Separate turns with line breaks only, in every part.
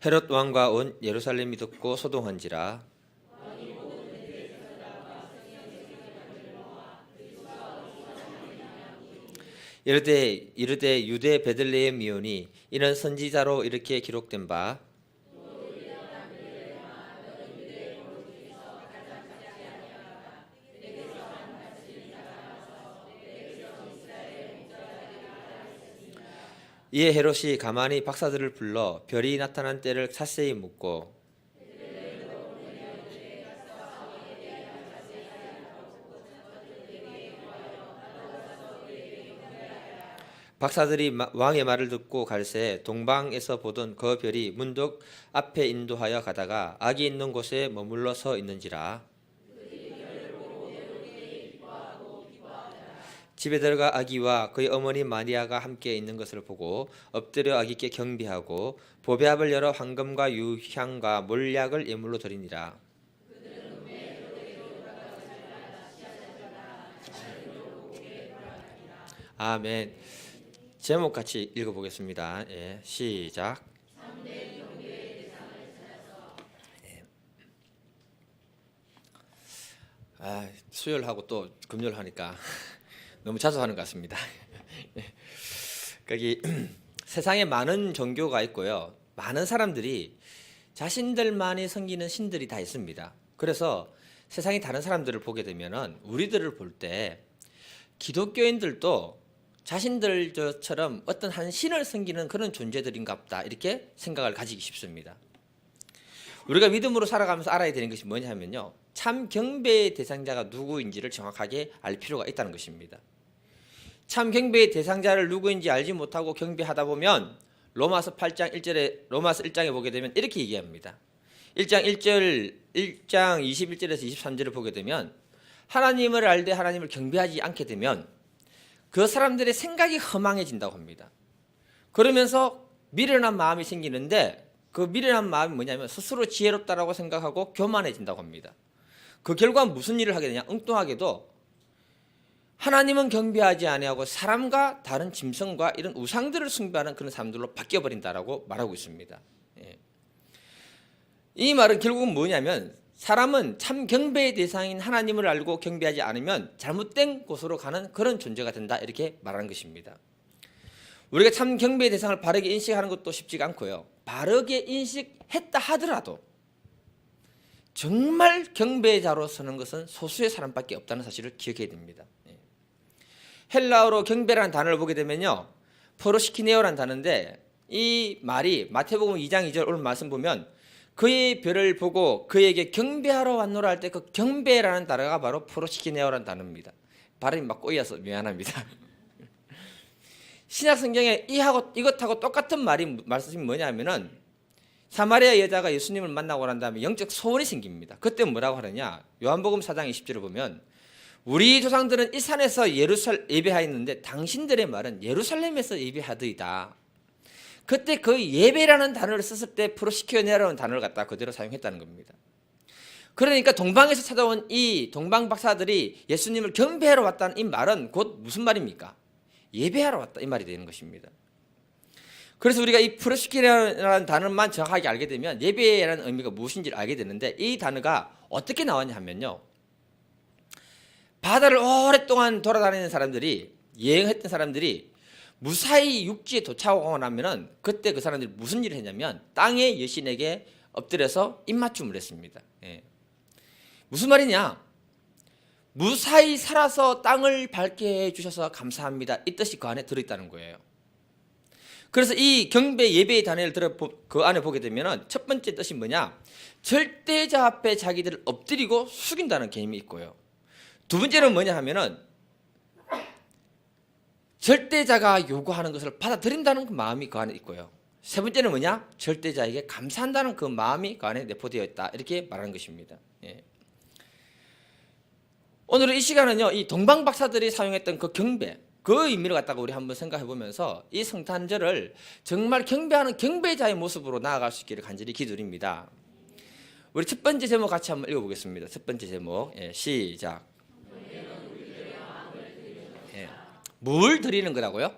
헤롯 왕과 온 예루살렘이 듣고 소동한지라. 이르되 유대 베들레헴이오니 이는 선지자로 이렇게 기록된 바 이에 헤롯이 가만히 박사들을 불러 별이 나타난 때를 자세히 묻고 박사들이 왕의 말을 듣고 갈새 동방에서 보던 그 별이 문득 앞에 인도하여 가다가 아기 있는 곳에 머물러 서 있는지라. 집에 들어가 아기와 그의 어머니 마리아가 함께 있는 것을 보고 엎드려 아기께 경배하고 보배압을 열어 황금과 유향과 몰약을 예물로 드리니라. 아멘. 제목 같이 읽어보겠습니다. 예, 시작. 수요일하고 또 금요일 하니까 너무 자주 하는 것 같습니다. 거기 세상에 많은 종교가 있고요. 많은 사람들이 자신들만이 섬기는 신들이 다 있습니다. 그래서 세상의 다른 사람들을 보게 되면은 우리들을 볼 때 기독교인들도 자신들처럼 어떤 한 신을 섬기는 그런 존재들인가 보다 이렇게 생각을 가지기 쉽습니다. 우리가 믿음으로 살아가면서 알아야 되는 것이 뭐냐면요, 참 경배의 대상자가 누구인지를 정확하게 알 필요가 있다는 것입니다. 참 경배의 대상자를 누구인지 알지 못하고 경배하다 보면 로마서 8장 1절에 로마서 1장에 보게 되면 이렇게 얘기합니다. 1장 21절에서 23절을 보게 되면 하나님을 알되 하나님을 경배하지 않게 되면 그 사람들의 생각이 허망해진다고 합니다. 그러면서 미련한 마음이 생기는데 그 미련한 마음이 뭐냐면 스스로 지혜롭다라고 생각하고 교만해진다고 합니다. 그 결과 무슨 일을 하게 되냐? 엉뚱하게도 하나님은 경배하지 아니하고 사람과 다른 짐승과 이런 우상들을 숭배하는 그런 사람들로 바뀌어버린다라고 말하고 있습니다. 이 말은 결국은 뭐냐면 사람은 참 경배의 대상인 하나님을 알고 경배하지 않으면 잘못된 곳으로 가는 그런 존재가 된다 이렇게 말하는 것입니다. 우리가 참 경배의 대상을 바르게 인식하는 것도 쉽지가 않고요. 바르게 인식했다 하더라도 정말 경배자로 서는 것은 소수의 사람밖에 없다는 사실을 기억해야 됩니다. 헬라어로 경배라는 단어를 보게 되면요, 포로시키네오라는 단어인데 이 말이 마태복음 2장 2절 오늘 말씀 보면 그의 별을 보고 그에게 경배하러 왔노라 할 때 그 경배라는 단어가 바로 포로시키네오라는 단어입니다. 발음이 막 꼬여서 미안합니다. 신약 성경에 이것하고 똑같은 말씀이 뭐냐면은 사마리아 여자가 예수님을 만나고 난 다음에 영적 소원이 생깁니다. 그때 뭐라고 하느냐? 요한복음 4장 20절을 보면 우리 조상들은 이 산에서 예배하였는데 당신들의 말은 예루살렘에서 예배하더이다. 그때 그 예배라는 단어를 썼을 때 프로시키오네라는 단어를 갖다 그대로 사용했다는 겁니다. 그러니까 동방에서 찾아온 이 동방 박사들이 예수님을 경배하러 왔다는 이 말은 곧 무슨 말입니까? 예배하러 왔다 이 말이 되는 것입니다. 그래서 우리가 이 프로시키오네라는 단어만 정확하게 알게 되면 예배라는 의미가 무엇인지를 알게 되는데 이 단어가 어떻게 나왔냐 하면요, 바다를 오랫동안 돌아다니는 사람들이 여행했던 사람들이 무사히 육지에 도착하고 나면은 그때 그 사람들이 무슨 일을 했냐면 땅의 여신에게 엎드려서 입맞춤을 했습니다. 무슨 말이냐? 무사히 살아서 땅을 밟게 해주셔서 감사합니다. 이 뜻이 그 안에 들어있다는 거예요. 그래서 이 경배 예배의 단어를 그 안에 보게 되면은 첫 번째 뜻이 뭐냐? 절대자 앞에 자기들을 엎드리고 숙인다는 개념이 있고요. 두 번째는 뭐냐 하면은 절대자가 요구하는 것을 받아들인다는 그 마음이 그 안에 있고요. 세 번째는 뭐냐? 절대자에게 감사한다는 그 마음이 그 안에 내포되어 있다 이렇게 말하는 것입니다. 오늘은 이 시간은요, 이 동방 박사들이 사용했던 그 경배, 그 의미를 갖다가 우리 한번 생각해 보면서 이 성탄절을 정말 경배하는 경배자의 모습으로 나아갈 수 있기를 간절히 기도드립니다. 우리 첫 번째 제목 같이 한번 읽어보겠습니다. 첫 번째 제목, 시작. 뭘 드리는 거라고요?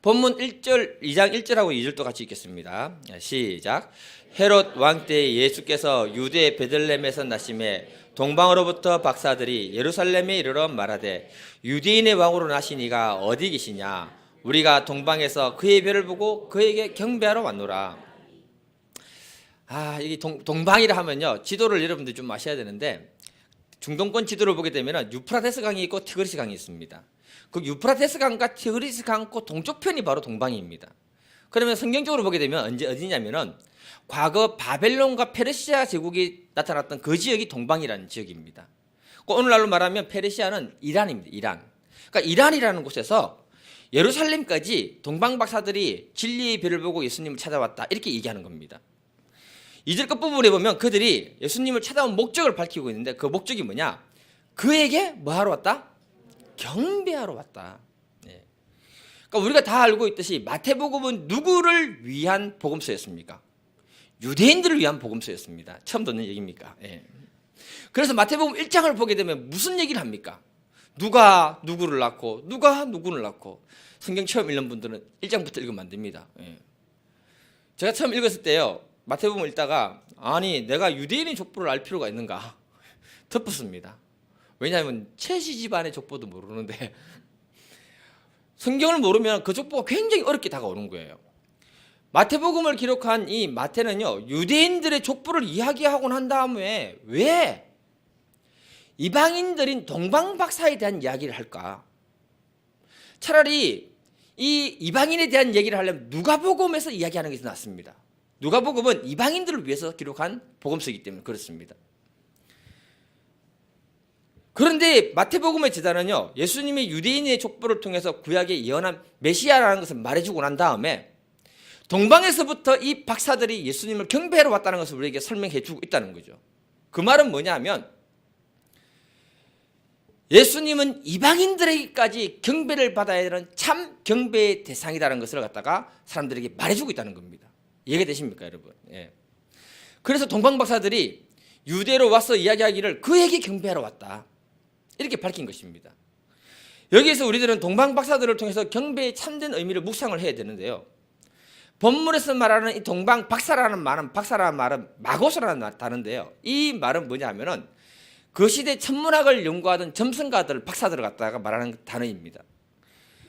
본문 1절, 2장 1절하고 2절도 같이 읽겠습니다. 시작. 헤롯 왕 때 예수께서 유대 베들레헴에서 나심에 동방으로부터 박사들이 예루살렘에 이르러 말하되 유대인의 왕으로 나신 이가 어디 계시냐? 우리가 동방에서 그의 별을 보고 그에게 경배하러 왔노라. 이게 동방이라 하면요, 지도를 여러분들 좀 아셔야 되는데, 중동권 지도를 보게 되면 유프라테스 강이 있고 티그리스 강이 있습니다. 그 유프라테스 강과 티그리스 강 그 동쪽 편이 바로 동방입니다. 그러면 성경적으로 보게 되면 어디냐면은 과거 바벨론과 페르시아 제국이 나타났던 그 지역이 동방이라는 지역입니다. 오늘날로 말하면 페르시아는 이란입니다. 이란. 그러니까 이란이라는 곳에서 예루살렘까지 동방 박사들이 진리의 별을 보고 예수님을 찾아왔다, 이렇게 얘기하는 겁니다. 2절 끝부분에 보면 그들이 예수님을 찾아온 목적을 밝히고 있는데, 그 목적이 뭐냐? 그에게 뭐 하러 왔다? 경배하러 왔다. 네. 그러니까 우리가 다 알고 있듯이 마태복음은 누구를 위한 복음서였습니까? 유대인들을 위한 복음서였습니다. 처음 듣는 얘기입니까? 네. 그래서 마태복음 1장을 보게 되면 무슨 얘기를 합니까? 누가 누구를 낳고 누가 누구를 낳고. 성경 처음 읽는 분들은 1장부터 읽으면 안 됩니다. 네. 제가 처음 읽었을 때요, 마태복음 읽다가 아니 내가 유대인의 족보를 알 필요가 있는가 덮었습니다. 왜냐하면 채시 집안의 족보도 모르는데 성경을 모르면 그 족보가 굉장히 어렵게 다가오는 거예요. 마태복음을 기록한 이 마태는요, 유대인들의 족보를 이야기하고 난 다음에 왜 이방인들인 동방박사에 대한 이야기를 할까? 차라리 이 이방인에 대한 얘기를 하려면 누가복음에서 이야기하는 게 더 낫습니다. 누가복음은 이방인들을 위해서 기록한 복음서이기 때문에 그렇습니다. 그런데 마태복음의 제자는요, 예수님이 유대인의 족보를 통해서 구약에 예언한 메시아라는 것을 말해주고 난 다음에 동방에서부터 이 박사들이 예수님을 경배하러 왔다는 것을 우리에게 설명해 주고 있다는 거죠. 그 말은 뭐냐 하면 예수님은 이방인들에게까지 경배를 받아야 되는 참 경배의 대상이라는 것을 갖다가 사람들에게 말해주고 있다는 겁니다. 이해가 되십니까, 여러분? 예. 그래서 동방 박사들이 유대로 와서 이야기하기를 그에게 경배하러 왔다, 이렇게 밝힌 것입니다. 여기에서 우리들은 동방 박사들을 통해서 경배의 참된 의미를 묵상을 해야 되는데요. 본문에서 말하는 이 동방 박사라는 말은 마고스라는 단어인데요. 이 말은 뭐냐 하면은 그 시대 천문학을 연구하던 점성가들, 박사들을 갖다가 말하는 단어입니다.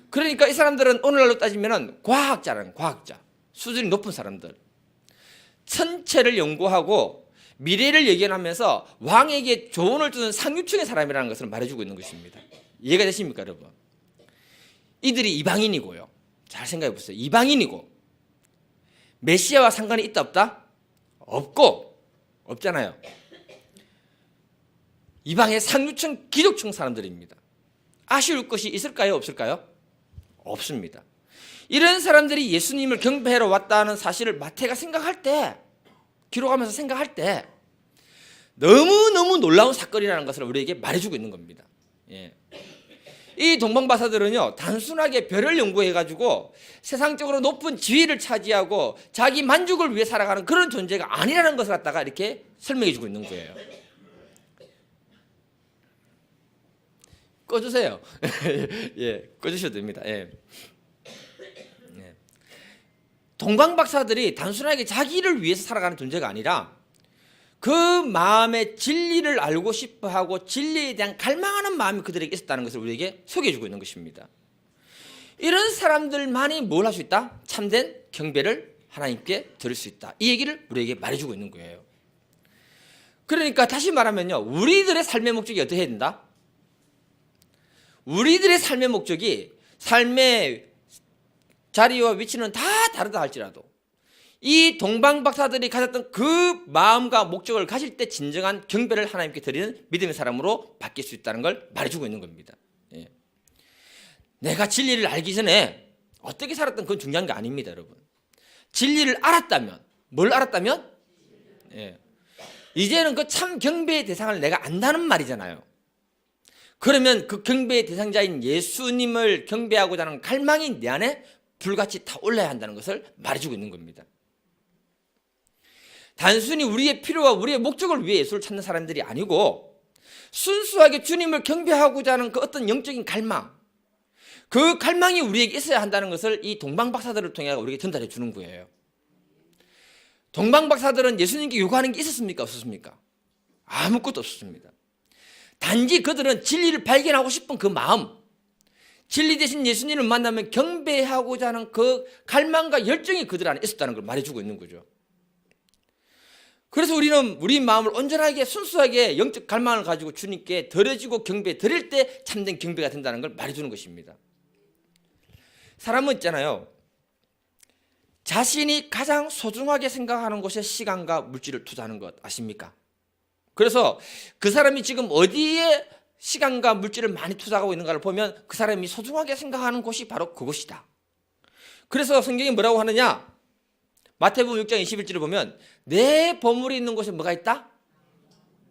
그러니까 이 사람들은 오늘날로 따지면은 과학자라는 과학자, 수준이 높은 사람들, 천체를 연구하고 미래를 예견하면서 왕에게 조언을 주는 상류층의 사람이라는 것을 말해주고 있는 것입니다. 이해가 되십니까, 여러분? 이들이 이방인이고요. 잘 생각해 보세요. 이방인이고 메시아와 상관이 있다 없다? 없잖아요. 이방의 상류층 귀족층 사람들입니다. 아쉬울 것이 있을까요, 없을까요? 없습니다. 이런 사람들이 예수님을 경배하러 왔다는 사실을 마태가 생각할 때, 기록하면서 생각할 때 너무너무 놀라운 사건이라는 것을 우리에게 말해주고 있는 겁니다. 예. 이 동방박사들은요, 단순하게 별을 연구해가지고 세상적으로 높은 지위를 차지하고 자기 만족을 위해 살아가는 그런 존재가 아니라는 것을 갖다가 이렇게 설명해주고 있는 거예요. 꺼주세요. 예, 꺼주셔도 됩니다. 예. 동방박사들이 단순하게 자기를 위해서 살아가는 존재가 아니라 그 마음의 진리를 알고 싶어하고 진리에 대한 갈망하는 마음이 그들에게 있었다는 것을 우리에게 소개해주고 있는 것입니다. 이런 사람들만이 뭘 할 수 있다? 참된 경배를 하나님께 드릴 수 있다. 이 얘기를 우리에게 말해주고 있는 거예요. 그러니까 다시 말하면요, 우리들의 삶의 목적이 어떻게 해야 된다? 우리들의 삶의 목적이, 삶의 자리와 위치는 다 다르다 할지라도 이 동방박사들이 가졌던 그 마음과 목적을 가질 때 진정한 경배를 하나님께 드리는 믿음의 사람으로 바뀔 수 있다는 걸 말해주고 있는 겁니다. 예. 내가 진리를 알기 전에 어떻게 살았던 그건 중요한 게 아닙니다, 여러분. 진리를 알았다면, 뭘 알았다면? 예. 이제는 그 참 경배의 대상을 내가 안다는 말이잖아요. 그러면 그 경배의 대상자인 예수님을 경배하고자 하는 갈망이 내 안에 불같이 타올라야 한다는 것을 말해주고 있는 겁니다. 단순히 우리의 필요와 우리의 목적을 위해 예수를 찾는 사람들이 아니고 순수하게 주님을 경배하고자 하는 그 어떤 영적인 갈망, 그 갈망이 우리에게 있어야 한다는 것을 이 동방박사들을 통해 우리에게 전달해 주는 거예요. 동방박사들은 예수님께 요구하는 게 있었습니까? 없었습니까? 아무것도 없었습니다. 단지 그들은 진리를 발견하고 싶은 그 마음, 진리 대신 예수님을 만나면 경배하고자 하는 그 갈망과 열정이 그들 안에 있었다는 걸 말해주고 있는 거죠. 그래서 우리는 우리 마음을 온전하게 순수하게 영적 갈망을 가지고 주님께 드려지고 경배 드릴 때 참된 경배가 된다는 걸 말해주는 것입니다. 사람은 있잖아요, 자신이 가장 소중하게 생각하는 곳에 시간과 물질을 투자하는 것 아십니까? 그래서 그 사람이 지금 어디에 시간과 물질을 많이 투자하고 있는가를 보면 그 사람이 소중하게 생각하는 곳이 바로 그곳이다. 그래서 성경이 뭐라고 하느냐? 마태복음 6장 21절을 보면 내 보물이 있는 곳에 뭐가 있다?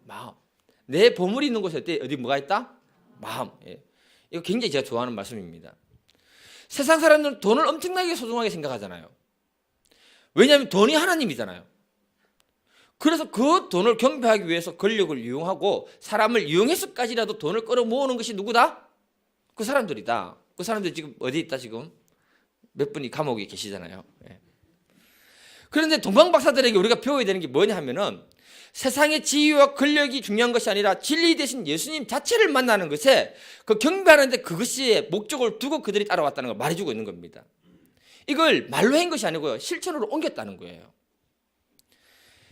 마음. 내 보물이 있는 곳에 어디 뭐가 있다? 마음. 예. 이거 굉장히 제가 좋아하는 말씀입니다. 세상 사람들은 돈을 엄청나게 소중하게 생각하잖아요. 왜냐하면 돈이 하나님이잖아요. 그래서 그 돈을 경배하기 위해서 권력을 이용하고 사람을 이용해서까지라도 돈을 끌어모으는 것이 누구다? 그 사람들이다. 그 사람들 지금 어디 있다? 지금 몇 분이 감옥에 계시잖아요. 예. 그런데 동방박사들에게 우리가 배워야 되는 게 뭐냐 하면은 세상의 지위와 권력이 중요한 것이 아니라 진리 대신 예수님 자체를 만나는 것에 그 경배하는데 그것이 목적을 두고 그들이 따라왔다는 걸 말해주고 있는 겁니다. 이걸 말로 한 것이 아니고요, 실천으로 옮겼다는 거예요.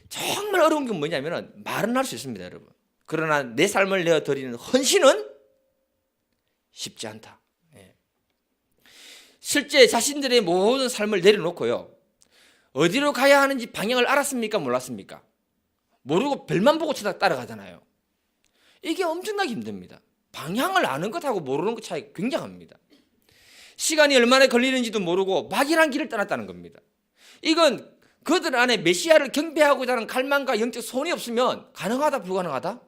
정말 어려운 게 뭐냐면은 말은 할 수 있습니다, 여러분. 그러나 내 삶을 내어 드리는 헌신은 쉽지 않다. 예. 실제 자신들의 모든 삶을 내려놓고요, 어디로 가야 하는지 방향을 알았습니까? 몰랐습니까? 모르고 별만 보고 따라가잖아요. 이게 엄청나게 힘듭니다. 방향을 아는 것하고 모르는 것 차이 굉장합니다. 시간이 얼마나 걸리는지도 모르고 막연한 길을 떠났다는 겁니다. 이건 그들 안에 메시아를 경배하고자 하는 갈망과 영적 소원이 없으면 가능하다, 불가능하다?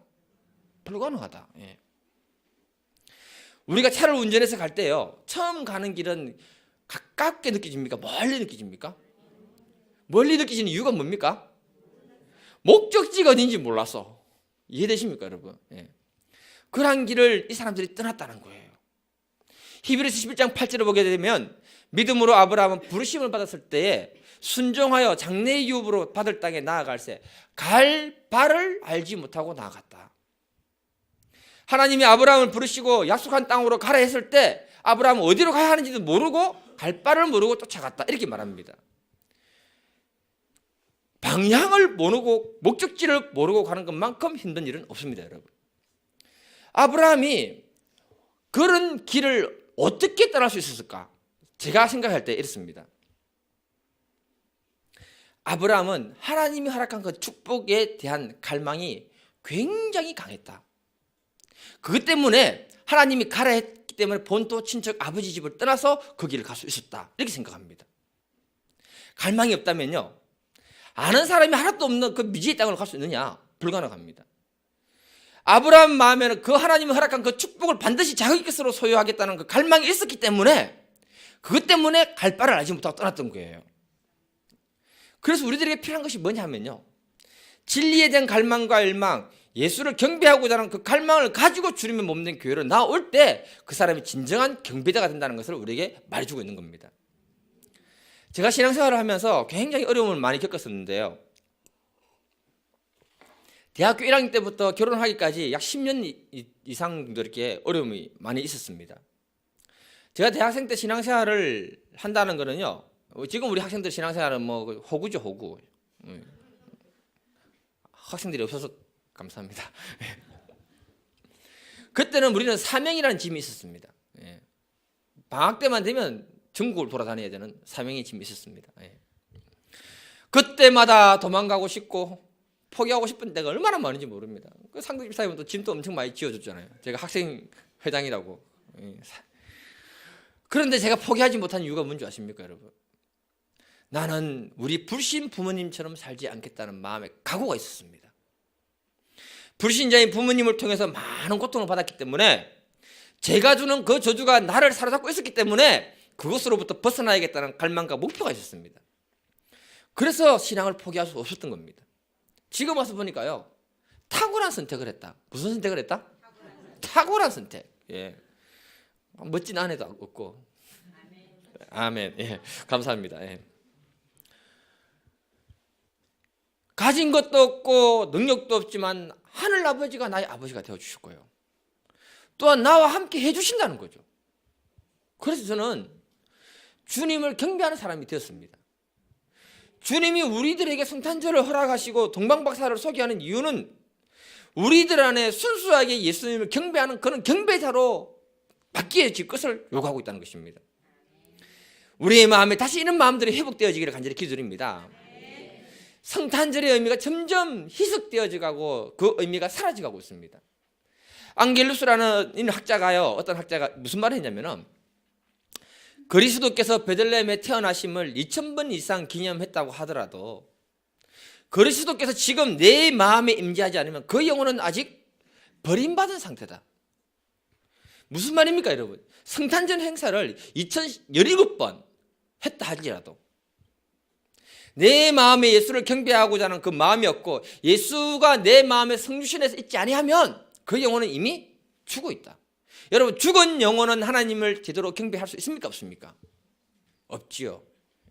불가능하다. 예. 우리가 차를 운전해서 갈 때요, 처음 가는 길은 가깝게 느껴집니까? 멀리 느껴집니까? 멀리 느끼시는 이유가 뭡니까? 목적지가 어딘지 몰라서. 이해되십니까, 여러분? 예. 그런 길을 이 사람들이 떠났다는 거예요. 히브리서 11장 8절을 보게 되면 믿음으로 아브라함은 부르심을 받았을 때에 순종하여 장래의 유업으로 받을 땅에 나아갈새 갈 바를 알지 못하고 나아갔다. 하나님이 아브라함을 부르시고 약속한 땅으로 가라 했을 때 아브라함은 어디로 가야 하는지도 모르고 갈 바를 모르고 쫓아갔다, 이렇게 말합니다. 방향을 모르고 목적지를 모르고 가는 것만큼 힘든 일은 없습니다, 여러분. 아브라함이 그런 길을 어떻게 떠날 수 있었을까? 제가 생각할 때 이렇습니다. 아브라함은 하나님이 허락한 그 축복에 대한 갈망이 굉장히 강했다. 그것 때문에 하나님이 가라 했기 때문에 본토 친척 아버지 집을 떠나서 그 길을 갈 수 있었다, 이렇게 생각합니다. 갈망이 없다면요, 아는 사람이 하나도 없는 그 미지의 땅으로 갈 수 있느냐? 불가능합니다. 아브라함 마음에는 그 하나님이 허락한 그 축복을 반드시 자기 것으로 소유하겠다는 그 갈망이 있었기 때문에 그것 때문에 갈 바를 알지 못하고 떠났던 거예요. 그래서 우리들에게 필요한 것이 뭐냐 하면요, 진리에 대한 갈망과 열망, 예수를 경배하고자 하는 그 갈망을 가지고 주님의 몸된 교회로 나올 때 그 사람이 진정한 경배자가 된다는 것을 우리에게 말해주고 있는 겁니다. 제가 신앙생활을 하면서 굉장히 어려움을 많이 겪었었는데요, 대학교 1학년 때부터 결혼하기까지 약 10년 이상 정도 이렇게 어려움이 많이 있었습니다. 제가 대학생 때 신앙생활을 한다는 거는요, 지금 우리 학생들 신앙생활은 뭐 호구죠, 호구. 학생들이 없어서 감사합니다. 그때는 우리는 사명이라는 짐이 있었습니다. 방학 때만 되면 전국을 돌아다녀야 되는 사명의 짐이 있었습니다. 그때마다 도망가고 싶고 포기하고 싶은 때가 얼마나 많은지 모릅니다. 그 상도 집사님은 또 짐도 엄청 많이 지어줬잖아요. 제가 학생 회장이라고. 그런데 제가 포기하지 못한 이유가 뭔지 아십니까, 여러분? 나는 우리 불신 부모님처럼 살지 않겠다는 마음의 각오가 있었습니다. 불신자인 부모님을 통해서 많은 고통을 받았기 때문에 제가 주는 그 저주가 나를 사로잡고 있었기 때문에 그것으로부터 벗어나야겠다는 갈망과 목표가 있었습니다. 그래서 신앙을 포기할 수 없었던 겁니다. 지금 와서 보니까요, 탁월한 선택을 했다. 무슨 선택을 했다? 탁월한 선택. 예. 멋진 아내도 없고. 아멘. 예, 감사합니다. 예. 가진 것도 없고 능력도 없지만 하늘 아버지가 나의 아버지가 되어주실 거예요. 또한 나와 함께 해주신다는 거죠. 그래서 저는 주님을 경배하는 사람이 되었습니다. 주님이 우리들에게 성탄절을 허락하시고 동방박사를 소개하는 이유는 우리들 안에 순수하게 예수님을 경배하는 그런 경배자로 바뀌어질 것을 요구하고 있다는 것입니다. 우리의 마음에 다시 이런 마음들이 회복되어지기를 간절히 기도드립니다. 성탄절의 의미가 점점 희석되어지고 그 의미가 사라져가고 있습니다. 앙겔루스라는 학자가요, 어떤 학자가 무슨 말을 했냐면은 그리스도께서 베들레헴에 태어나심을 2000번 이상 기념했다고 하더라도 그리스도께서 지금 내 마음에 임재하지 않으면 그 영혼은 아직 버림받은 상태다. 무슨 말입니까, 여러분? 성탄절 행사를 2017번 했다 할지라도 내 마음에 예수를 경배하고자 하는 그 마음이 없고 예수가 내 마음에 성주신에서 있지 아니하면 그 영혼은 이미 죽어 있다. 여러분, 죽은 영혼은 하나님을 제대로 경배할 수 있습니까, 없습니까? 없지요.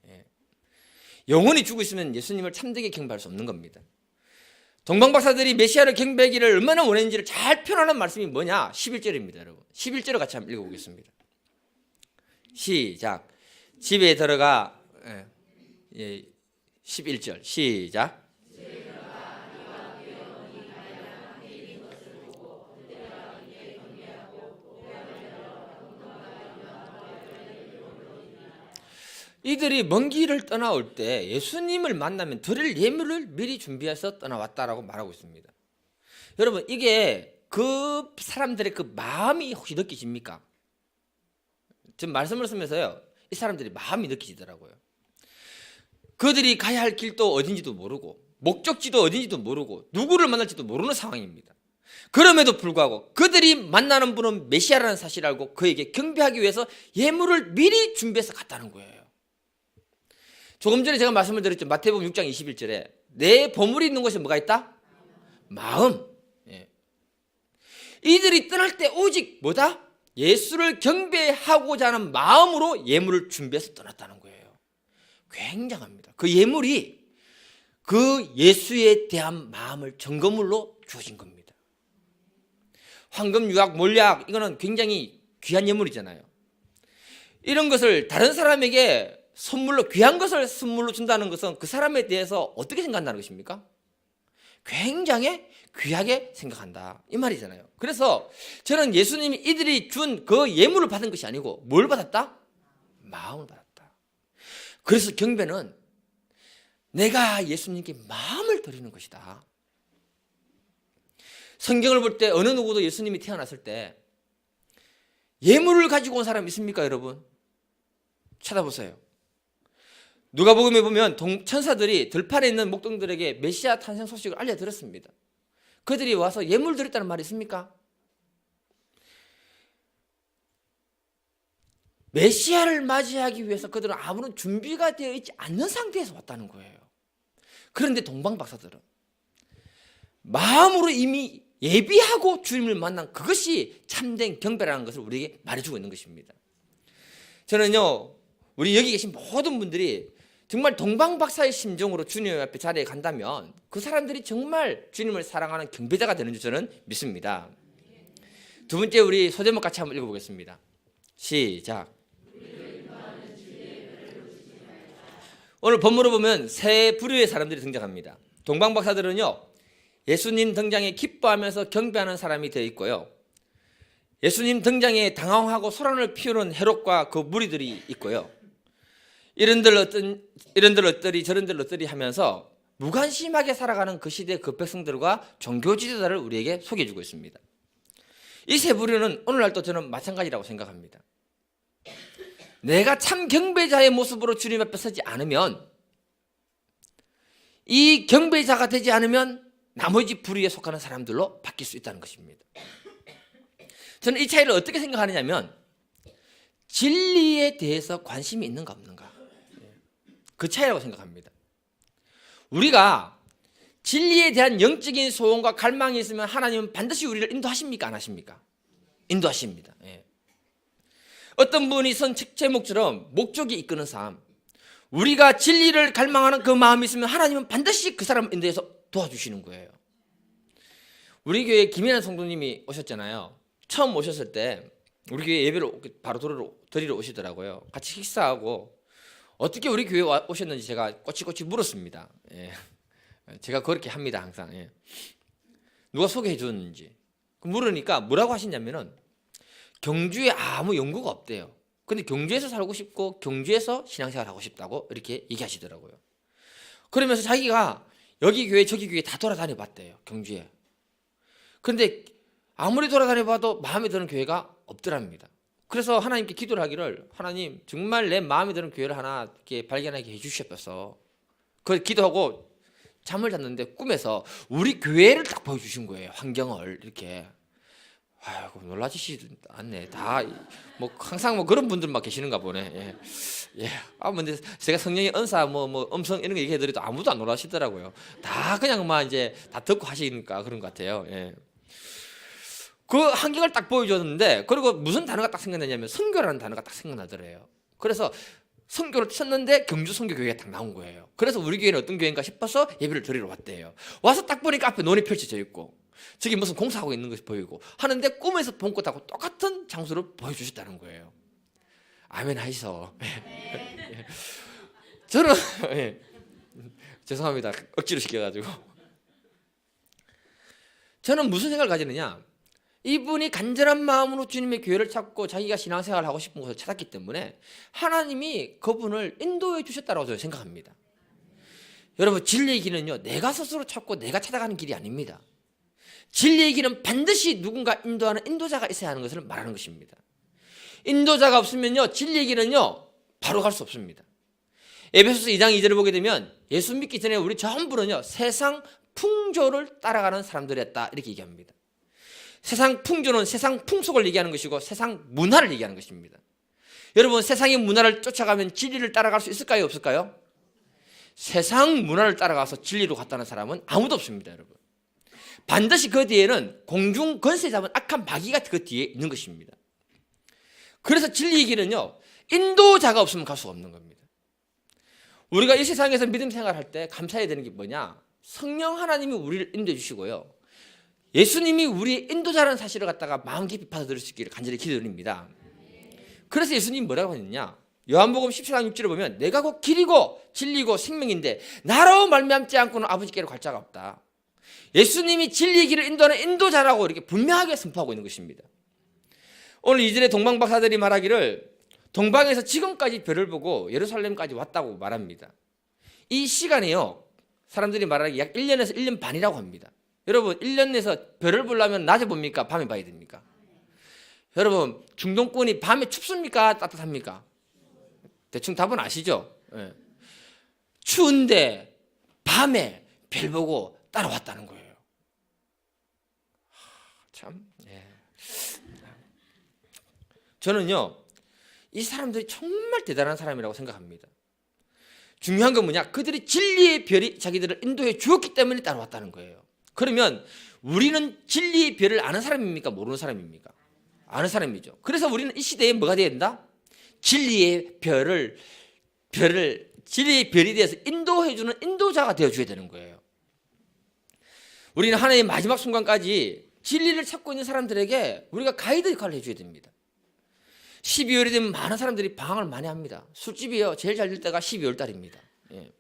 예. 영혼이 죽어 있으면 예수님을 참되게 경배할 수 없는 겁니다. 동방박사들이 메시아를 경배하기를 얼마나 원했는지를 잘 표현하는 말씀이 뭐냐? 11절입니다, 여러분. 11절을 같이 한번 읽어보겠습니다. 시작. 집에 들어가 11절 시작. 이들이 먼 길을 떠나올 때 예수님을 만나면 드릴 예물을 미리 준비해서 떠나왔다라고 말하고 있습니다. 여러분, 이게 그 사람들의 그 마음이 혹시 느끼십니까? 지금 말씀을 쓰면서요, 이 사람들이 마음이 느끼시더라고요. 그들이 가야 할 길도 어딘지도 모르고 목적지도 어딘지도 모르고 누구를 만날지도 모르는 상황입니다. 그럼에도 불구하고 그들이 만나는 분은 메시아라는 사실을 알고 그에게 경배하기 위해서 예물을 미리 준비해서 갔다는 거예요. 조금 전에 제가 말씀을 드렸죠. 마태복음 6장 21절에 내 보물이 있는 곳에 뭐가 있다? 마음. 예. 이들이 떠날 때 오직 뭐다? 예수를 경배하고자 하는 마음으로 예물을 준비해서 떠났다는 거예요. 굉장합니다. 그 예물이 그 예수에 대한 마음을 증거물로 주어진 겁니다. 황금, 유약, 몰약, 이거는 굉장히 귀한 예물이잖아요. 이런 것을 다른 사람에게 선물로, 귀한 것을 선물로 준다는 것은 그 사람에 대해서 어떻게 생각한다는 것입니까? 굉장히 귀하게 생각한다, 이 말이잖아요. 그래서 저는 예수님이 이들이 준 그 예물을 받은 것이 아니고 뭘 받았다? 마음을 받았다. 그래서 경배는 내가 예수님께 마음을 드리는 것이다. 성경을 볼 때 어느 누구도 예수님이 태어났을 때 예물을 가지고 온 사람 있습니까, 여러분? 찾아보세요. 누가복음에 보면 천사들이 들판에 있는 목동들에게 메시아 탄생 소식을 알려드렸습니다. 그들이 와서 예물 드렸다는 말이 있습니까? 메시아를 맞이하기 위해서 그들은 아무런 준비가 되어 있지 않는 상태에서 왔다는 거예요. 그런데 동방박사들은 마음으로 이미 예비하고 주님을 만난 그것이 참된 경배라는 것을 우리에게 말해주고 있는 것입니다. 저는요, 우리 여기 계신 모든 분들이 정말 동방박사의 심정으로 주님 앞에 자리에 간다면 그 사람들이 정말 주님을 사랑하는 경배자가 되는 줄 저는 믿습니다. 두 번째, 우리 소제목 같이 한번 읽어보겠습니다. 시작. 오늘 본문을 보면 세 부류의 사람들이 등장합니다. 동방박사들은요, 예수님 등장에 기뻐하면서 경배하는 사람이 되어 있고요, 예수님 등장에 당황하고 소란을 피우는 헤롯과 그 무리들이 있고요, 이런들 어떠리 저런들 어떠리 하면서 무관심하게 살아가는 그 시대 그 백성들과 종교 지도자를 우리에게 소개해주고 있습니다. 이 세 부류는 오늘날도 저는 마찬가지라고 생각합니다. 내가 참 경배자의 모습으로 주님 앞에 서지 않으면, 이 경배자가 되지 않으면 나머지 부류에 속하는 사람들로 바뀔 수 있다는 것입니다. 저는 이 차이를 어떻게 생각하느냐면 진리에 대해서 관심이 있는가 없는가, 그 차이라고 생각합니다. 우리가 진리에 대한 영적인 소원과 갈망이 있으면 하나님은 반드시 우리를 인도하십니까, 안 하십니까? 인도하십니다. 예. 어떤 분이 쓴 책 제목처럼 목적이 이끄는 삶. 우리가 진리를 갈망하는 그 마음이 있으면 하나님은 반드시 그 사람을 인도해서 도와주시는 거예요. 우리 교회에 김인환 성도님이 오셨잖아요. 처음 오셨을 때 우리 교회 예배를 바로 드리러 오시더라고요. 같이 식사하고 어떻게 우리 교회에 오셨는지 제가 꼬치꼬치 물었습니다. 예. 제가 그렇게 합니다 항상. 예. 누가 소개해 줬는지 물으니까 뭐라고 하시냐면은 경주에 아무 연구가 없대요. 근데 경주에서 살고 싶고 경주에서 신앙생활 하고 싶다고 이렇게 얘기하시더라고요. 그러면서 자기가 여기 교회 저기 교회 다 돌아다녀 봤대요. 경주에. 그런데 아무리 돌아다녀 봐도 마음에 드는 교회가 없더랍니다. 그래서 하나님께 기도를 하기를 하나님 정말 내 마음에 드는 교회를 하나 이렇게 발견하게 해주셨어서 그 기도하고 잠을 잤는데 꿈에서 우리 교회를 딱 보여주신 거예요. 환경을 이렇게. 아이고 놀라지시지 않네. 다 뭐 항상 뭐 그런 분들만 계시는가 보네. 예. 예. 아 근데 제가 성령의 은사 뭐 음성 이런 거 얘기해드려도 아무도 안 놀라시더라고요. 다 그냥 막 이제 다 듣고 하시니까 그런 것 같아요. 예. 그 환경을 딱 보여줬는데 그리고 무슨 단어가 딱 생각나냐면 선교라는 단어가 딱 생각나더래요. 그래서 선교를 쳤는데 경주 선교교회가 딱 나온 거예요. 그래서 우리 교회는 어떤 교회인가 싶어서 예배를 드리러 왔대요. 와서 딱 보니까 앞에 논이 펼쳐져 있고 저기 무슨 공사하고 있는 것이 보이고 하는데 꿈에서 본 것하고 똑같은 장소를 보여주셨다는 거예요. 아멘 하이소. 저는 죄송합니다. 억지로 시켜가지고 저는 무슨 생각을 가지느냐, 이분이 간절한 마음으로 주님의 교회를 찾고 자기가 신앙생활을 하고 싶은 곳을 찾았기 때문에 하나님이 그분을 인도해 주셨다고 저는 생각합니다. 여러분 진리의 길은요 내가 스스로 찾고 내가 찾아가는 길이 아닙니다. 진리의 길은 반드시 누군가 인도하는 인도자가 있어야 하는 것을 말하는 것입니다. 인도자가 없으면요 진리의 길은요 바로 갈 수 없습니다. 에베소서 2장 2절을 보게 되면 예수 믿기 전에 우리 전부는요 세상 풍조를 따라가는 사람들이었다 이렇게 얘기합니다. 세상 풍조는 세상 풍속을 얘기하는 것이고 세상 문화를 얘기하는 것입니다. 여러분 세상의 문화를 쫓아가면 진리를 따라갈 수 있을까요 없을까요? 세상 문화를 따라가서 진리로 갔다는 사람은 아무도 없습니다. 여러분 반드시 그 뒤에는 공중 권세 잡은 악한 마귀가 그 뒤에 있는 것입니다. 그래서 진리의 길은요 인도자가 없으면 갈 수가 없는 겁니다. 우리가 이 세상에서 믿음 생활할 때 감사해야 되는 게 뭐냐, 성령 하나님이 우리를 인도해 주시고요 예수님이 우리의 인도자라는 사실을 갖다가 마음 깊이 받아들일 수 있기를 간절히 기도드립니다. 그래서 예수님이 뭐라고 했느냐, 요한복음 14장 6절을 보면 내가 곧 길이고 진리고 생명인데 나로 말미암지 않고는 아버지께로 갈 자가 없다. 예수님이 진리의 길을 인도하는 인도자라고 이렇게 분명하게 선포하고 있는 것입니다. 오늘 이전에 동방박사들이 말하기를 동방에서 지금까지 별을 보고 예루살렘까지 왔다고 말합니다. 이 시간에요 사람들이 말하기 약 1년에서 1년 반이라고 합니다. 여러분 1년 내에서 별을 보려면 낮에 봅니까 밤에 봐야 됩니까? 여러분 중동권이 밤에 춥습니까 따뜻합니까? 대충 답은 아시죠? 네. 추운데 밤에 별 보고 따라왔다는 거예요. 참, 예. 저는요 이 사람들이 정말 대단한 사람이라고 생각합니다. 중요한 건 뭐냐, 그들이 진리의 별이 자기들을 인도해 주었기 때문에 따라왔다는 거예요. 그러면 우리는 진리의 별을 아는 사람입니까 모르는 사람입니까? 아는 사람이죠. 그래서 우리는 이 시대에 뭐가 되어야 된다? 진리의 진리의 별이 되어서 인도해주는 인도자가 되어줘야 되는 거예요. 우리는 하나님의 마지막 순간까지 진리를 찾고 있는 사람들에게 우리가 가이드 역할을 해줘야 됩니다. 12월이 되면 많은 사람들이 방황을 많이 합니다. 술집이요 제일 잘 될 때가 12월 달입니다. 예.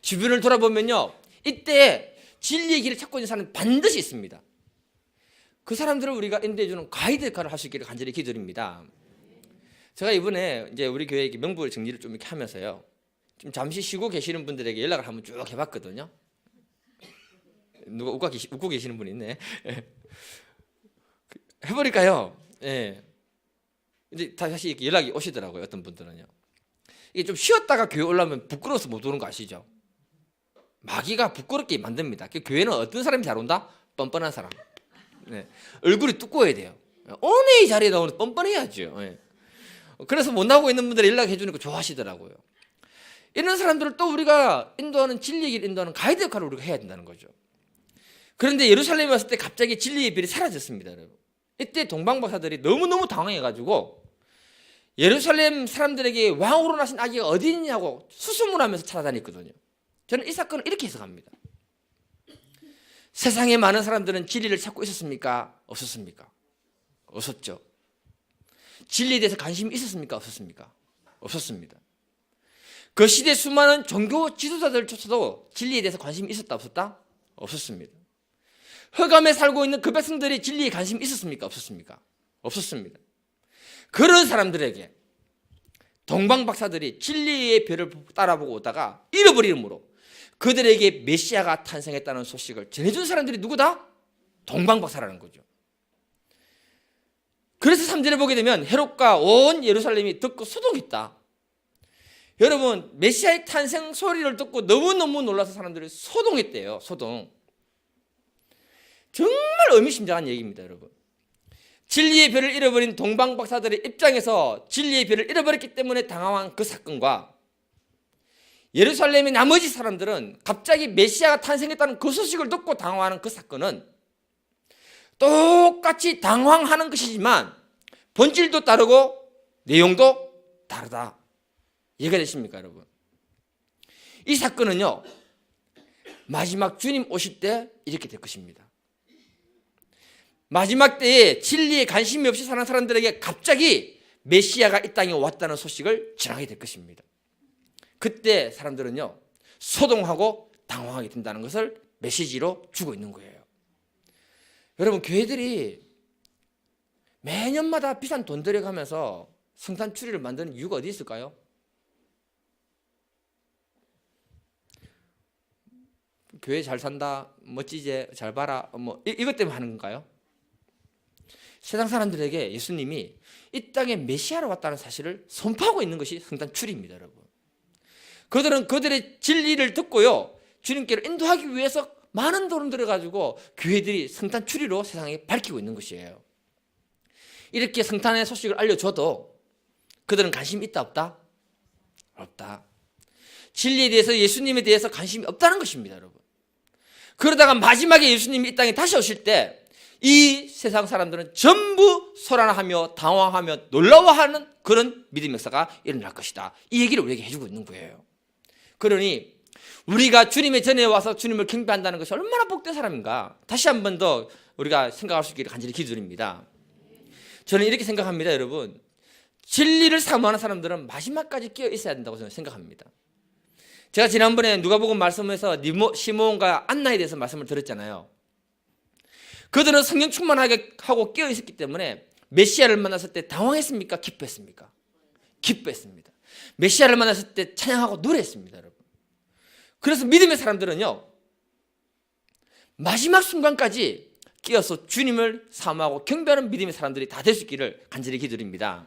주변을 돌아보면요 이때 진리의 길을 찾고 있는 사람이 반드시 있습니다. 그 사람들을 우리가 인도해주는 가이드 역할을 할 수 있기를 간절히 기도드립니다. 제가 이번에 이제 우리 교회 명부 정리를 좀 이렇게 하면서요 좀 잠시 쉬고 계시는 분들에게 연락을 한번 쭉 해봤거든요. 누가 웃고 계시는 분이 있네. 해버릴까요? 예. 이제 다시 이렇게 연락이 오시더라고요. 어떤 분들은요. 이게 좀 쉬었다가 교회 올라오면 부끄러워서 못 오는 거 아시죠? 마귀가 부끄럽게 만듭니다. 교회는 어떤 사람이 잘 온다? 뻔뻔한 사람. 네. 얼굴이 두꺼워야 돼요. 어느 이 자리에 나오는 뻔뻔해야죠. 네. 그래서 못 나오고 있는 분들이 연락해 주는 거 좋아하시더라고요. 이런 사람들을 또 우리가 인도하는 진리의 길 인도하는 가이드 역할을 우리가 해야 된다는 거죠. 그런데 예루살렘에 왔을 때 갑자기 진리의 별이 사라졌습니다. 여러분. 이때 동방박사들이 너무너무 당황해가지고 예루살렘 사람들에게 왕으로 나신 아기가 어디 있냐고 수소문하면서 찾아다녔거든요. 저는 이 사건을 이렇게 해석합니다. 세상에 많은 사람들은 진리를 찾고 있었습니까? 없었습니까? 없었죠. 진리에 대해서 관심이 있었습니까? 없었습니까? 없었습니다. 그 시대 수많은 종교 지도자들조차도 진리에 대해서 관심이 있었다 없었다? 없었습니다. 흑암에 살고 있는 그 백성들이 진리에 관심이 있었습니까? 없었습니까? 없었습니다. 그런 사람들에게 동방박사들이 진리의 별을 따라보고 오다가 잃어버림으로 그들에게 메시아가 탄생했다는 소식을 전해준 사람들이 누구다? 동방박사라는 거죠. 그래서 3절에 보게 되면 헤롯과 온 예루살렘이 듣고 소동했다. 여러분, 메시아의 탄생 소리를 듣고 너무너무 놀라서 사람들이 소동했대요. 소동. 정말 의미심장한 얘기입니다, 여러분. 진리의 별을 잃어버린 동방박사들의 입장에서 진리의 별을 잃어버렸기 때문에 당황한 그 사건과 예루살렘의 나머지 사람들은 갑자기 메시아가 탄생했다는 그 소식을 듣고 당황하는 그 사건은 똑같이 당황하는 것이지만 본질도 다르고 내용도 다르다. 이해가 되십니까, 여러분? 이 사건은요, 마지막 주님 오실 때 이렇게 될 것입니다. 마지막 때에 진리에 관심이 없이 사는 사람들에게 갑자기 메시아가 이 땅에 왔다는 소식을 전하게 될 것입니다. 그때 사람들은요, 소동하고 당황하게 된다는 것을 메시지로 주고 있는 거예요. 여러분, 교회들이 매년마다 비싼 돈 들여가면서 성탄 추리를 만드는 이유가 어디 있을까요? 교회 잘 산다, 멋지제, 잘 봐라, 이것 때문에 하는 건가요? 세상 사람들에게 예수님이 이 땅에 메시아로 왔다는 사실을 선포하고 있는 것이 성탄 추리입니다, 여러분. 그들은 그들의 진리를 듣고요, 주님께로 인도하기 위해서 많은 돈을 들여가지고 교회들이 성탄 추리로 세상에 밝히고 있는 것이에요. 이렇게 성탄의 소식을 알려줘도 그들은 관심이 있다 없다? 없다. 진리에 대해서, 예수님에 대해서 관심이 없다는 것입니다, 여러분. 그러다가 마지막에 예수님이 이 땅에 다시 오실 때 이 세상 사람들은 전부 소란하며 당황하며 놀라워하는 그런 믿음의 역사가 일어날 것이다. 이 얘기를 우리에게 해주고 있는 거예요. 그러니 우리가 주님의 전에 와서 주님을 경배한다는 것이 얼마나 복된 사람인가, 다시 한 번 더 우리가 생각할 수 있기를 간절히 기도드립니다. 저는 이렇게 생각합니다, 여러분. 진리를 사모하는 사람들은 마지막까지 끼어 있어야 된다고 저는 생각합니다. 제가 지난번에 누가복음 말씀에서 시몬과 안나에 대해서 말씀을 드렸잖아요. 그들은 성령 충만하게 하고 끼어 있었기 때문에 메시아를 만났을 때 당황했습니까? 기뻐했습니까? 기뻐했습니다. 메시아를 만났을 때 찬양하고 노래했습니다, 여러분. 그래서 믿음의 사람들은요, 마지막 순간까지 끼어서 주님을 사모하고 경배하는 믿음의 사람들이 다 될 수 있기를 간절히 기도드립니다.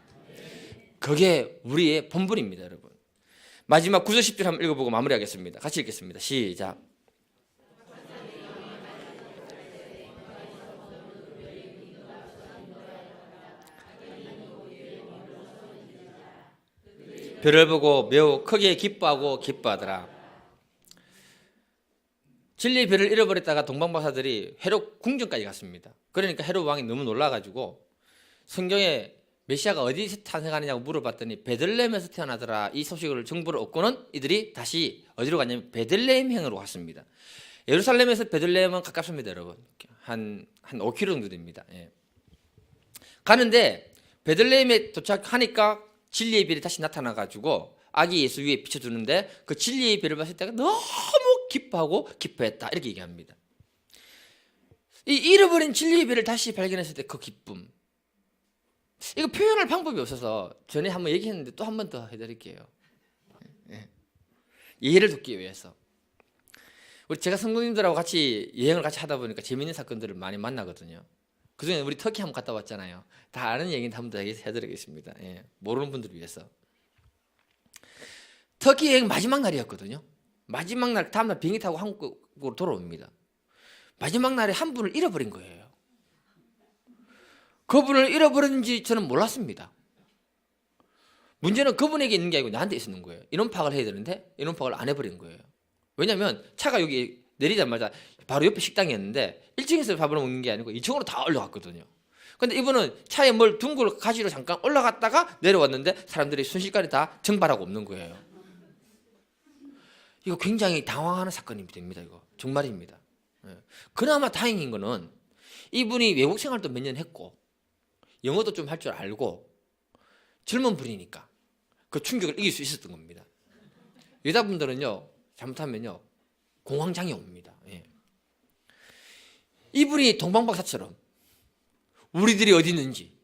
그게 우리의 본분입니다, 여러분. 마지막 9절 10절 한번 읽어보고 마무리하겠습니다. 같이 읽겠습니다. 시작. 별을 보고 매우 크게 기뻐하더라. 진리의 별을 잃어버렸다가 동방박사들이 헤롯 궁전까지 갔습니다. 그러니까 헤롯 왕이 너무 놀라가지고 성경에 메시아가 어디서 탄생하느냐고 물어봤더니 베들레헴에서 태어나더라. 이 소식을 정보를 얻고는 이들이 다시 어디로 갔냐면 베들레헴행으로 갔습니다. 예루살렘에서 베들레헴은 가깝습니다, 여러분. 한 5km 정도 됩니다. 예. 가는데 베들레헴에 도착하니까 진리의 별이 다시 나타나가지고 아기 예수 위에 비춰주는데 그 진리의 별을 봤을 때 너무 기뻐하고 기뻐했다, 이렇게 얘기합니다. 이 잃어버린 진리의 별을 다시 발견했을 때 그 기쁨, 이거 표현할 방법이 없어서 전에 한번 얘기했는데 또 한 번 더 해드릴게요. 이해를 돕기 위해서. 제가 성도님들하고 같이 여행을 같이 하다 보니까 재미있는 사건들을 많이 만나거든요. 그중에 우리 터키 한번 갔다 왔잖아요. 다 아는 얘기는 한 번 더 해드리겠습니다. 예, 모르는 분들을 위해서. 터키 여행 마지막 날이었거든요. 마지막 날, 다음날 비행기 타고 한국으로 돌아옵니다. 마지막 날에 한 분을 잃어버린 거예요. 그분을 잃어버린지 저는 몰랐습니다. 문제는 그분에게 있는 게 아니고 나한테 있었는 거예요. 인원 파악을 해야 되는데 인원 파악을 안 해버린 거예요. 왜냐하면 차가 여기 내리자마자 바로 옆에 식당이었는데 1층에서 밥을 먹는 게 아니고 2층으로 다 올라갔거든요. 근데 이분은 차에 뭘 둔 걸 가지러 잠깐 올라갔다가 내려왔는데 사람들이 순식간에 다 증발하고 없는 거예요. 이거 굉장히 당황하는 사건이 됩니다. 이거 정말입니다. 그나마 다행인 거는 이분이 외국 생활도 몇 년 했고 영어도 좀 할 줄 알고 젊은 분이니까 그 충격을 이길 수 있었던 겁니다. 여자분들은요 잘못하면요 공황장애 옵니다. 이분이 동방박사처럼 우리들이 어디 있는지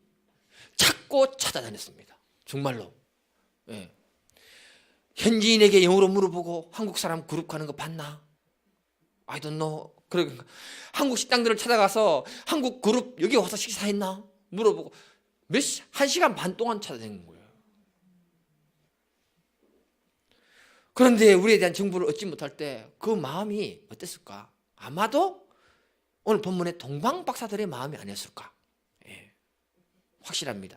찾고 찾아다녔습니다. 정말로. 현지인에게 영어로 물어보고 한국 사람 그룹 가는 거 봤나? I don't know. 그러니까 한국 식당들을 찾아가서 한국 그룹 여기 와서 식사했나? 물어보고 1시간 반 동안 찾아다닌 거예요. 그런데 우리에 대한 정보를 얻지 못할 때 그 마음이 어땠을까? 아마도 오늘 본문의 동방박사들의 마음이 아니었을까? 확실합니다.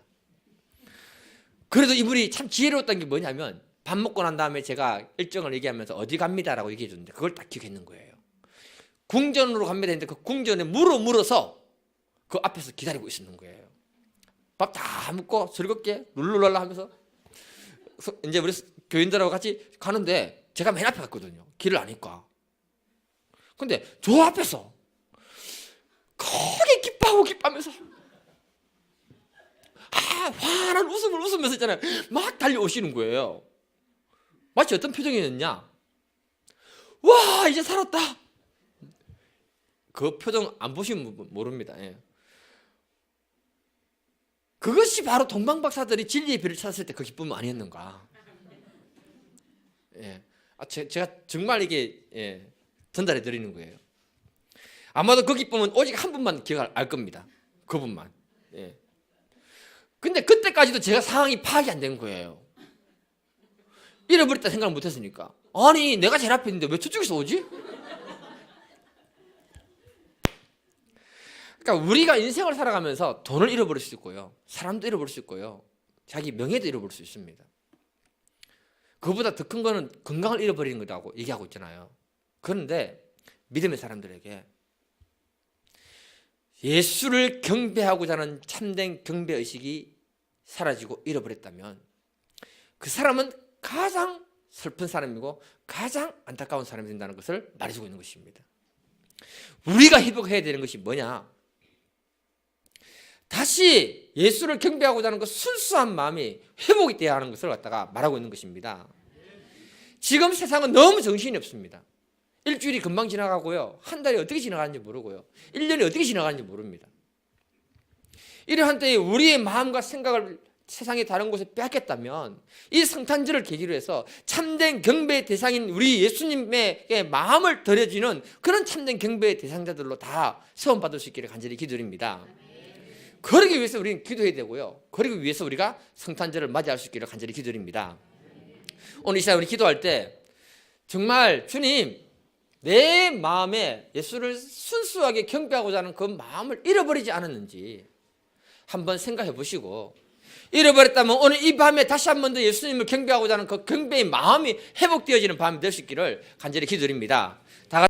그래도 이분이 참 지혜로웠던 게 뭐냐면 밥 먹고 난 다음에 제가 일정을 얘기하면서 어디 갑니다라고 얘기해 줬는데 그걸 딱 기억했는 거예요. 궁전으로 갑니다 했는데 그 궁전에 물어서 그 앞에서 기다리고 있었는 거예요. 밥 다 먹고 즐겁게 룰루랄라 하면서 이제 우리 교인들하고 같이 가는데 제가 맨 앞에 갔거든요. 길을 아니까. 근데 저 앞에서 크게 기뻐하면서 환한 웃음을 웃으면서 있잖아요. 막 달려오시는 거예요. 마치 어떤 표정이었냐? 와 이제 살았다. 그 표정 안 보시면 모릅니다. 그것이 바로 동방박사들이 진리의 별을 찾았을 때 그 기쁨은 아니었는가? 제가 정말 이게 전달해 드리는 거예요. 아마도 그 기쁨은 오직 한 분만 기억할 겁니다. 그분만. 근데 그때까지도 제가 상황이 파악이 안 된 거예요. 잃어버렸다 생각을 못 했으니까. 아니 내가 제일 앞에 있는데 왜 저쪽에서 오지? 그러니까 우리가 인생을 살아가면서 돈을 잃어버릴 수 있고요. 사람도 잃어버릴 수 있고요. 자기 명예도 잃어버릴 수 있습니다. 그보다 더 큰 거는 건강을 잃어버리는 거라고 얘기하고 있잖아요. 그런데 믿음의 사람들에게 예수를 경배하고자 하는 참된 경배의식이 사라지고 잃어버렸다면 그 사람은 가장 슬픈 사람이고 가장 안타까운 사람이 된다는 것을 말해주고 있는 것입니다. 우리가 회복해야 되는 것이 뭐냐? 다시 예수를 경배하고자 하는 그 순수한 마음이 회복이 되어야 하는 것을 갖다가 말하고 있는 것입니다. 지금 세상은 너무 정신이 없습니다. 일주일이 금방 지나가고요. 한 달이 어떻게 지나가는지 모르고요. 1년이 어떻게 지나가는지 모릅니다. 이러한 때에 우리의 마음과 생각을 세상의 다른 곳에 빼앗겼다면 이 성탄절을 계기로 해서 참된 경배의 대상인 우리 예수님의 마음을 드려지는 그런 참된 경배의 대상자들로 다 세움받을 수 있기를 간절히 기도드립니다. 그러기 위해서 우리는 기도해야 되고요. 그러기 위해서 우리가 성탄절을 맞이할 수 있기를 간절히 기도드립니다. 오늘 이 시간 우리 기도할 때 정말 주님 내 마음에 예수를 순수하게 경배하고자 하는 그 마음을 잃어버리지 않았는지 한번 생각해 보시고 잃어버렸다면 오늘 이 밤에 다시 한 번 더 예수님을 경배하고자 하는 그 경배의 마음이 회복되어지는 밤이 될 수 있기를 간절히 기도드립니다.